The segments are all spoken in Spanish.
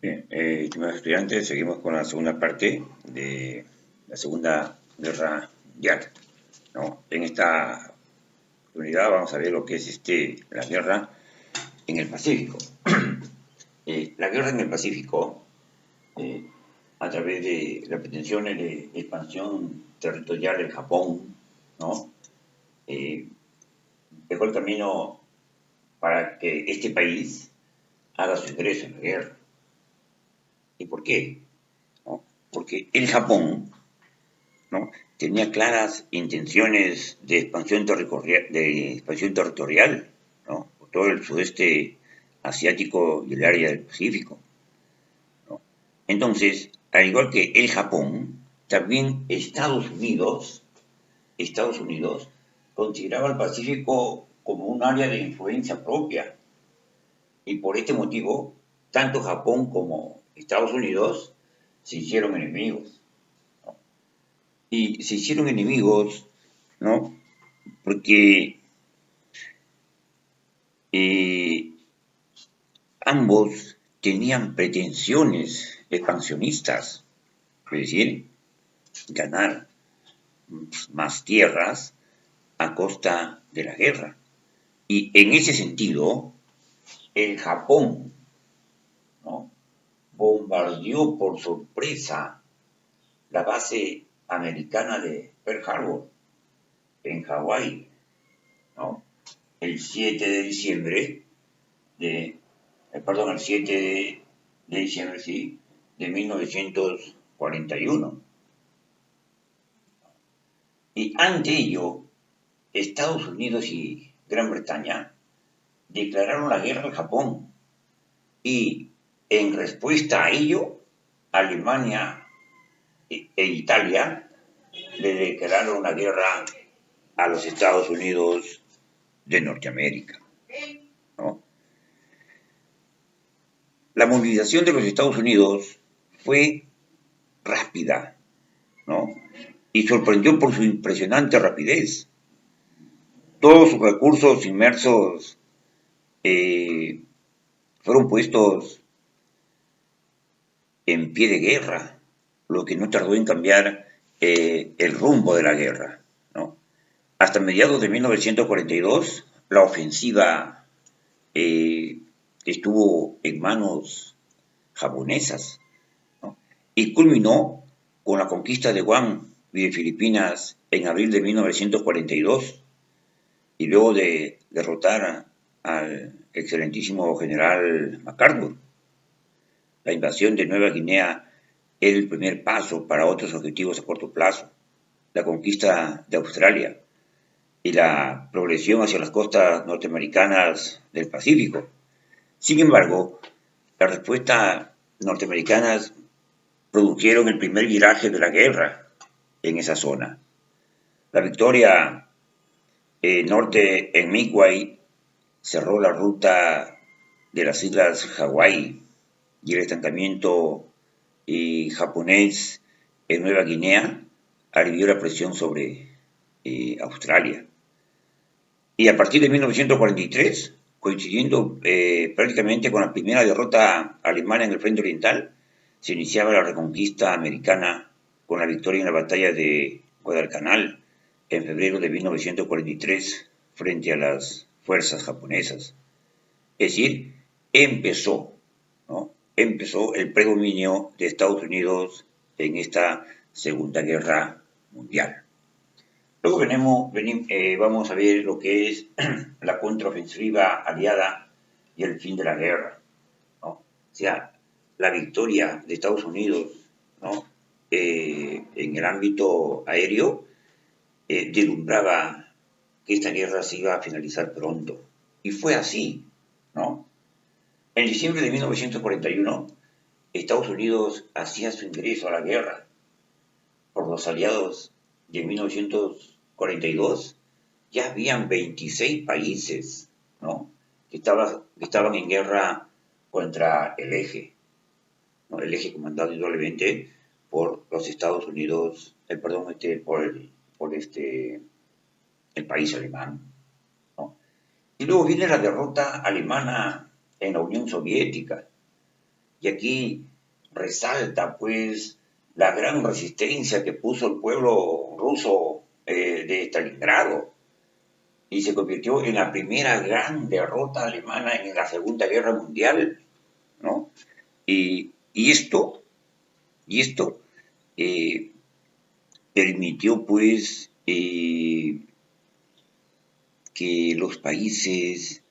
Bien, estimados estudiantes, seguimos con la segunda parte de la Segunda Guerra Mundial, ¿no? En esta unidad vamos a ver lo que es la guerra en el Pacífico. La guerra en el Pacífico, eh, a través de las pretensiones de expansión territorial del Japón, ¿no? Eh, Dejó el camino para que este país haga su ingreso en la guerra. ¿Y por qué? ¿No? Porque el Japón, ¿no? Tenía claras intenciones de expansión territorial, ¿no? Por todo el sudeste asiático y el área del Pacífico, ¿no? Entonces, al igual que el Japón, también Estados Unidos consideraba el Pacífico como un área de influencia propia. Y por este motivo, tanto Japón como Estados Unidos se hicieron enemigos. Y se hicieron enemigos, ¿no? Porque eh, ambos tenían pretensiones expansionistas, es decir, ganar más tierras a costa de la guerra. Y en ese sentido, el Japón, ¿no? Bombardeó por sorpresa la base americana de Pearl Harbor en Hawái, ¿no? El 7 de diciembre de, el 7 de diciembre, sí, de 1941. Y ante ello, Estados Unidos y Gran Bretaña declararon la guerra al Japón. Y en respuesta a ello, Alemania e Italia le declararon la guerra a los Estados Unidos de Norteamérica, ¿no? La movilización de los Estados Unidos fue rápida, ¿no? Y sorprendió por su impresionante rapidez. Todos sus recursos inmersos eh, fueron puestos en pie de guerra, lo que no tardó en cambiar el rumbo de la guerra, ¿no? Hasta mediados de 1942, la ofensiva eh, estuvo en manos japonesas, ¿no? Y culminó con la conquista de Guam y de Filipinas en abril de 1942, y luego de derrotar al excelentísimo general MacArthur. La invasión de Nueva Guinea era el primer paso para otros objetivos a corto plazo, la conquista de Australia y la progresión hacia las costas norteamericanas del Pacífico. Sin embargo, las respuestas norteamericanas produjeron el primer viraje de la guerra en esa zona. La victoria norte en Midway cerró la ruta de las islas Hawái y el estancamiento japonés en Nueva Guinea alivió la presión sobre Australia. Y a partir de 1943, coincidiendo prácticamente con la primera derrota alemana en el frente oriental, se iniciaba la reconquista americana con la victoria en la batalla de Guadalcanal en febrero de 1943 frente a las fuerzas japonesas. Es decir, empezó, ¿no? Empezó el predominio de Estados Unidos en esta Segunda Guerra Mundial. Luego vamos a ver lo que es la contraofensiva aliada y el fin de la guerra, ¿no? O sea, la victoria de Estados Unidos, ¿no? En el ámbito aéreo deslumbraba que esta guerra se iba a finalizar pronto. Y fue así, ¿no? En diciembre de 1941, Estados Unidos hacía su ingreso a la guerra por los aliados de 1942. Ya habían 26 países, ¿no? que estaban en guerra contra el eje, ¿no? El eje comandado indudablemente por los Estados Unidos, el país alemán, ¿no? Y luego viene la derrota alemana en la Unión Soviética, Y aquí resalta pues la gran resistencia que puso el pueblo ruso de Stalingrado y se convirtió en la primera gran derrota alemana en la Segunda Guerra Mundial, ¿no? Y esto eh, permitió pues que los países,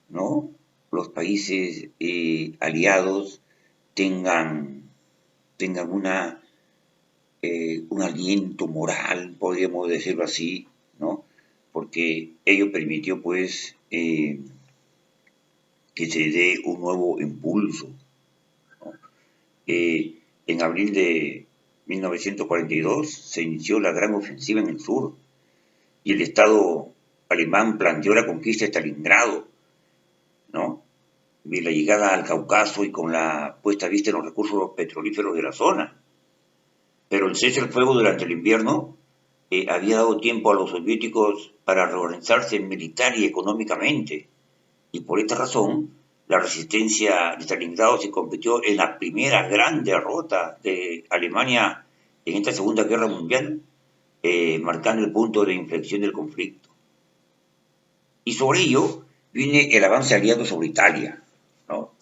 ¿no? Los países aliados tengan un aliento moral, podríamos decirlo así, ¿no? Porque ello permitió pues que se dé un nuevo impulso, ¿no? En abril de 1942 se inició la gran ofensiva en el sur y el Estado alemán planteó la conquista de Stalingrado, ¿no? Y la llegada al Cáucaso y con la puesta a vista en los recursos petrolíferos de la zona. Pero el cese al fuego durante el invierno había dado tiempo a los soviéticos para reorganizarse militar y económicamente. Y por esta razón, la resistencia de Stalingrado se convirtió en la primera gran derrota de Alemania en esta Segunda Guerra Mundial, marcando el punto de inflexión del conflicto. Y sobre ello viene el avance aliado sobre Italia, ¿no?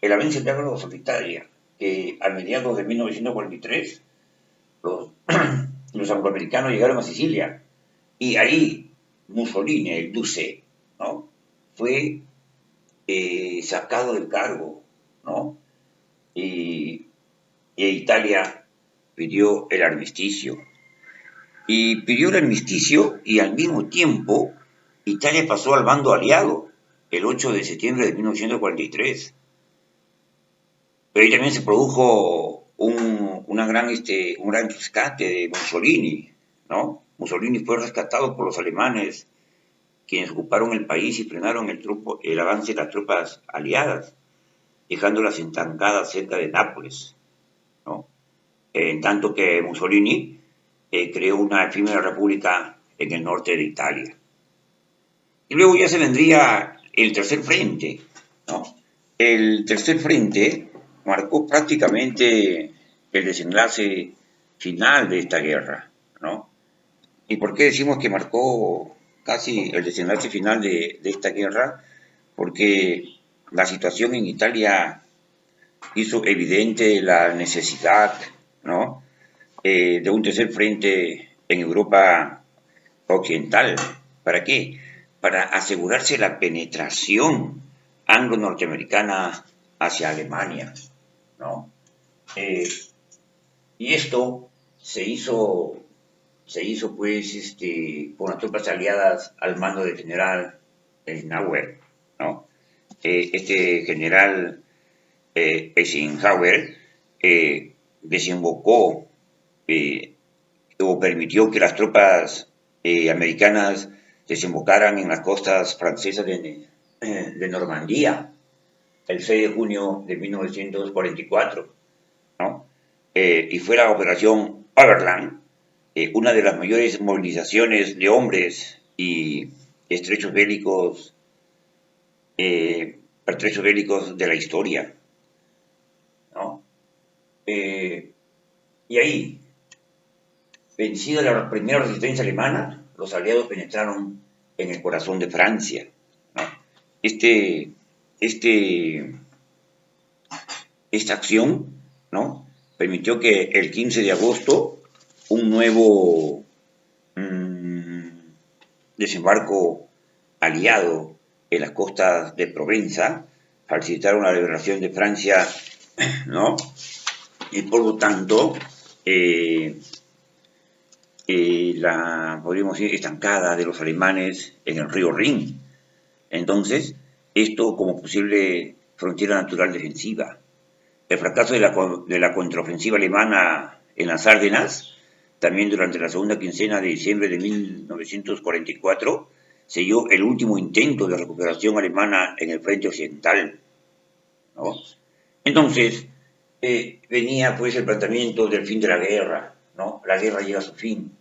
El avance aliado sobre Italia, que a mediados de 1943 los, los angloamericanos llegaron a Sicilia y ahí Mussolini, el Duce, ¿no? Fue sacado del cargo, ¿no? Y, y Italia pidió el armisticio. Y pidió el armisticio y al mismo tiempo Italia pasó al bando aliado el 8 de septiembre de 1943. Pero ahí también se produjo un gran rescate de Mussolini, ¿no? Mussolini fue rescatado por los alemanes, quienes ocuparon el país y frenaron el avance de las tropas aliadas, dejándolas estancadas cerca de Nápoles, ¿no? En tanto que Mussolini creó una efímera república en el norte de Italia. Y luego ya se vendría el tercer frente, ¿no? El tercer frente marcó prácticamente el desenlace final de esta guerra, ¿no? ¿Y por qué decimos que marcó casi el desenlace final de esta guerra? Porque la situación en Italia hizo evidente la necesidad, ¿no? De un tercer frente en Europa occidental. ¿Para qué? Para asegurarse la penetración anglo-norteamericana hacia Alemania, ¿no? Y esto se hizo pues por las tropas aliadas al mando del general Eisenhower, ¿no? Este general Eisenhower desembocó o permitió que las tropas americanas desembocaran en las costas francesas de Normandía el 6 de junio de 1944, ¿no? Y fue la operación Overland, una de las mayores movilizaciones de hombres y estrechos bélicos, pertrechos bélicos de la historia, ¿no? Y ahí, vencida la primera resistencia alemana, los aliados penetraron en el corazón de Francia, ¿no? Este, este, esta acción, ¿no? Permitió que el 15 de agosto un nuevo desembarco aliado en las costas de Provenza facilitaron la liberación de Francia, ¿no? Y por lo tanto, podríamos decir, estancada de los alemanes en el río Rin. Entonces, esto como posible frontera natural defensiva. El fracaso de la contraofensiva alemana en las Ardenas, también durante la segunda quincena de diciembre de 1944, selló el último intento de recuperación alemana en el frente occidental, ¿no? Entonces, venía pues el planteamiento del fin de la guerra, ¿no? La guerra llega a su fin.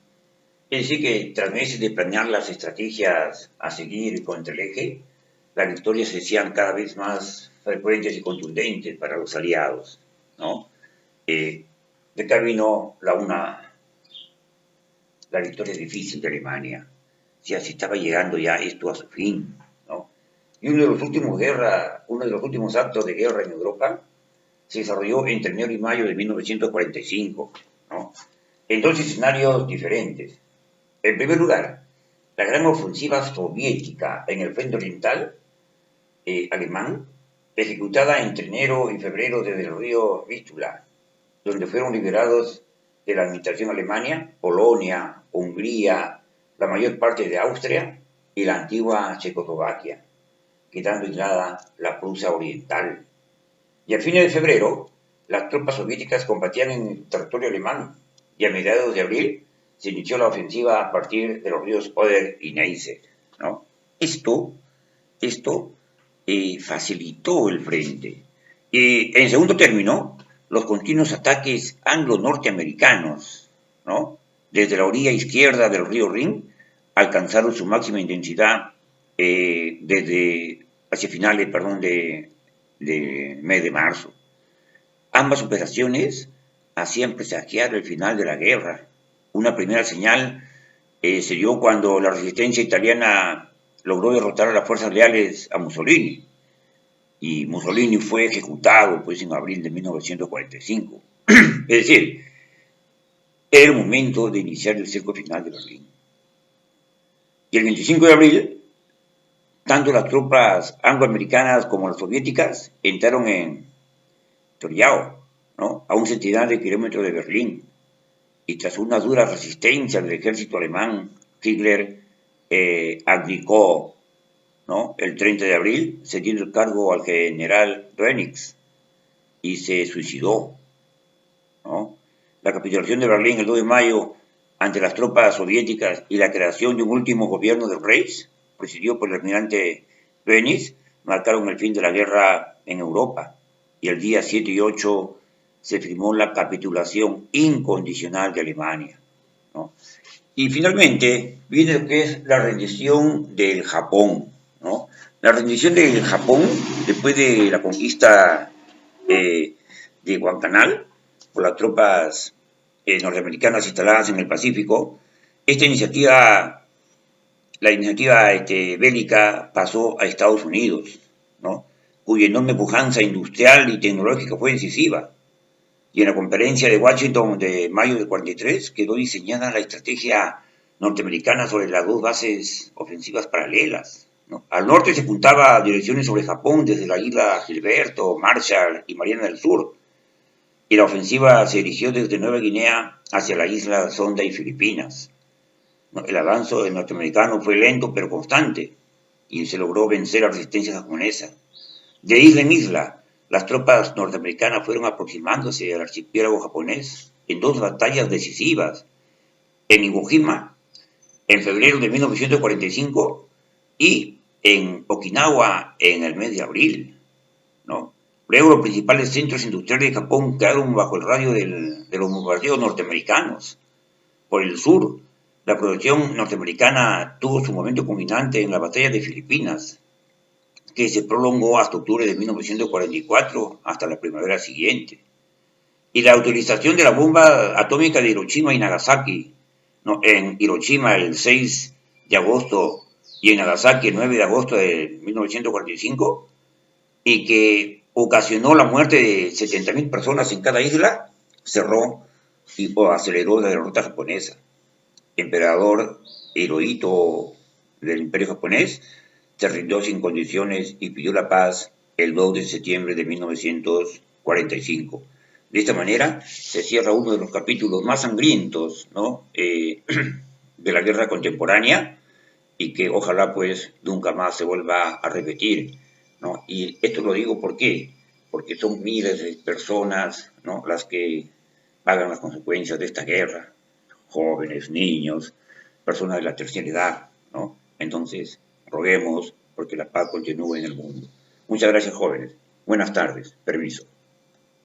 Es decir, que tras meses de planear las estrategias a seguir contra el eje, las victorias se hacían cada vez más frecuentes y contundentes para los aliados, ¿no? De acá vino la victoria difícil de Alemania. Ya se estaba llegando ya esto a su fin, ¿no? Y uno de los últimos actos de guerra en Europa se desarrolló entre enero y mayo de 1945, ¿no? En dos escenarios diferentes. En primer lugar, la gran ofensiva soviética en el frente oriental alemán, ejecutada entre enero y febrero desde el río Vístula, donde fueron liberados de la administración alemana, Polonia, Hungría, la mayor parte de Austria y la antigua Checoslovaquia, quedando aislada la Prusia Oriental. Y a fines de febrero, las tropas soviéticas combatían en el territorio alemán y a mediados de abril se inició la ofensiva a partir de los ríos Oder y Neisse, ¿no? Esto facilitó el frente. Y en segundo término, los continuos ataques anglo-norteamericanos, ¿no? Desde la orilla izquierda del río Rin, alcanzaron su máxima intensidad hacia finales, de mes de marzo. Ambas operaciones hacían presagiar el final de la guerra. Una primera señal se dio cuando la resistencia italiana logró derrotar a las fuerzas leales a Mussolini. Y Mussolini fue ejecutado pues, en abril de 1945. Es decir, era el momento de iniciar el cerco final de Berlín. Y el 25 de abril, tanto las tropas angloamericanas como las soviéticas entraron en Torgau, ¿no? A un centenar de kilómetros de Berlín. Y tras una dura resistencia del ejército alemán, Hitler abdicó, ¿no? El 30 de abril, cediendo el cargo al general Dönitz y se suicidó, ¿no? La capitulación de Berlín el 2 de mayo ante las tropas soviéticas y la creación de un último gobierno del Reich, presidido por el almirante Dönitz, marcaron el fin de la guerra en Europa. Y el día 7 y 8 se firmó la capitulación incondicional de Alemania, ¿no? Y finalmente viene lo que es la rendición del Japón, ¿no? La rendición del Japón, después de la conquista de Guadalcanal por las tropas norteamericanas instaladas en el Pacífico, la iniciativa bélica pasó a Estados Unidos, ¿no? Cuya enorme pujanza industrial y tecnológica fue decisiva. Y en la conferencia de Washington de mayo de 43 quedó diseñada la estrategia norteamericana sobre las dos bases ofensivas paralelas, ¿no? Al norte se apuntaba a direcciones sobre Japón desde la isla Gilberto, Marshall y Mariana del Sur, y la ofensiva se dirigió desde Nueva Guinea hacia la isla Sonda y Filipinas. El avance norteamericano fue lento pero constante, y se logró vencer la resistencia japonesa. De isla en isla, las tropas norteamericanas fueron aproximándose al archipiélago japonés en dos batallas decisivas, en Iwo Jima, en febrero de 1945, y en Okinawa en el mes de abril, ¿no? Luego los principales centros industriales de Japón quedaron bajo el radio de los bombardeos norteamericanos. Por el sur, la producción norteamericana tuvo su momento culminante en la batalla de Filipinas, que se prolongó hasta octubre de 1944, hasta la primavera siguiente. Y la utilización de la bomba atómica de Hiroshima y Nagasaki, ¿no? En Hiroshima el 6 de agosto y en Nagasaki el 9 de agosto de 1945, y que ocasionó la muerte de 70.000 personas en cada isla, cerró o aceleró la derrota japonesa. Emperador Hirohito del Imperio japonés se rindió sin condiciones y pidió la paz el 2 de septiembre de 1945. De esta manera se cierra uno de los capítulos más sangrientos, ¿no? De la guerra contemporánea, y que ojalá pues nunca más se vuelva a repetir, ¿no? Y esto lo digo ¿por qué? Porque son miles de personas, ¿no? Las que pagan las consecuencias de esta guerra, jóvenes, niños, personas de la tercera edad, ¿no? Entonces, roguemos porque la paz continúe en el mundo. Muchas gracias, jóvenes. Buenas tardes. Permiso.